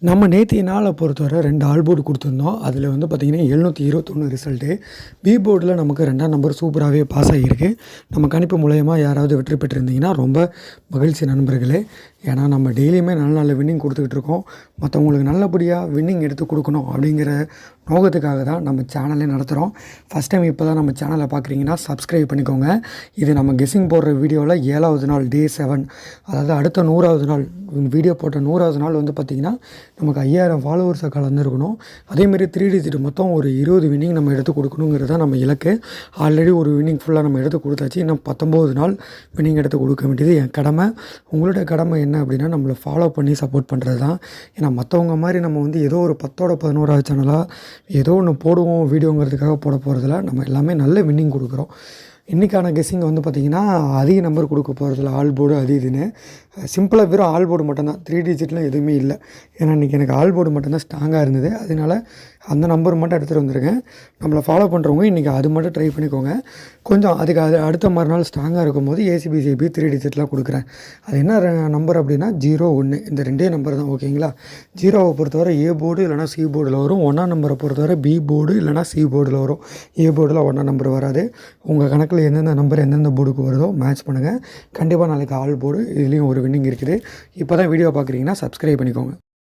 நம்ம நேற்றைய நாளை பொறுத்தவரை 2 ஆல் போர்டு கொடுத்துருந்தோம். அதில் வந்து பார்த்திங்கன்னா 721 ரிசல்ட்டு. பி போர்டில் நமக்கு 2ஆம் நம்பர் சூப்பராகவே பாஸ் ஆகியிருக்கு. நம்ம கணிப்பு மூலயமா யாராவது வெற்றி பெற்றிருந்தீங்கன்னா ரொம்ப மகிழ்ச்சி நண்பர்களே. ஏன்னா நம்ம டெய்லியுமே நல்ல நல்ல வின்னிங் கொடுத்துக்கிட்டு இருக்கோம். மற்றவங்களுக்கு நல்லபடியாக வின்னிங் எடுத்து கொடுக்கணும் அப்படிங்கிற நோக்கத்துக்காக தான் நம்ம சேனலே நடத்துகிறோம். ஃபஸ்ட் டைம் இப்போ தான் நம்ம சேனலை பார்க்குறீங்கன்னா சப்ஸ்கிரைப் பண்ணிக்கோங்க. இது நம்ம கெஸ்ஸிங் போடுற வீடியோவில் 7வது நாள் டே 7, அதாவது அடுத்த 100வது நாள் வீடியோ போட்ட 100வது நாள் வந்து பார்த்திங்கன்னா நமக்கு 5000 ஃபாலோவர்ஸை கலந்துருக்கணும். அதேமாரி 3 டிஜிட் மொத்தம் ஒரு 20 வின்னிங் நம்ம எடுத்து கொடுக்கணுங்கிறது தான் நம்ம இலக்கு. ஆல்ரெடி ஒரு வின்னிங் ஃபுல்லாக நம்ம எடுத்து கொடுத்தாச்சு. இன்னும் 19 நாள் வின்னிங் எடுத்து கொடுக்க வேண்டியது என் கடமை. உங்களோட கடமை என்ன அப்படின்னா நம்மளை ஃபாலோ பண்ணி சப்போர்ட் பண்ணுறது தான். ஏன்னா மற்றவங்க மாதிரி நம்ம வந்து ஏதோ ஒரு 10ஓட 11வது சேனலாக ஏதோ ஒன்று போடுவோம் வீடியோங்கிறதுக்காக போட போகிறதில்ல. நம்ம எல்லாமே நல்ல வின்னிங் கொடுக்குறோம். இன்றைக்கான கெஸ்ஸிங் வந்து பார்த்திங்கன்னா அதிக நம்பர் கொடுக்க போகிறதில்ல. ஆல் போர்டு அது இதுன்னு சிம்பிளாக வெறும் ஆல் போர்டு மட்டும்தான், 3 டிஜிட்லாம் எதுவுமே இல்லை. ஏன்னா இன்றைக்கி எனக்கு ஆல் போர்டு மட்டும்தான் ஸ்ட்ராங்காக இருந்தது. அதனால் அந்த நம்பர் மட்டும் எடுத்துகிட்டு வந்துருக்கேன். நம்மளை ஃபாலோ பண்ணுறவங்க இன்றைக்கி அது மட்டும் ட்ரை பண்ணிக்கோங்க. கொஞ்சம் அதுக்கு அடுத்த மறுநாள் ஸ்ட்ராங்காக இருக்கும்போது ஏசிபிசிபி 3 டிஜிட்லாம் கொடுக்குறேன். அது என்ன நம்பர் அப்படின்னா 0 1 இந்த 2 நம்பர் தான். ஓகேங்களா? 0வை பொறுத்தவரை ஏ போர்டு இல்லைனா சி போர்டில் வரும். 1ஆம் நம்பரை பொறுத்தவரை பி போர்டு இல்லைனா சி போர்டில் வரும். ஏ போர்டில் 1ஆம் நம்பர் வராது. உங்கள் கணக்கில் எந்தெந்த நம்பர் எந்தெந்த போர்டுக்கு வருதோ மேட்ச் பண்ணுங்கள். கண்டிப்பாக நாளைக்கு ஆல் போர்டு இதுலேயும் ஒரு வின்னிங் இருக்குது. இப்போ தான் வீடியோ பார்க்குறீங்கன்னா சப்ஸ்கிரைப் பண்ணிக்கோங்க.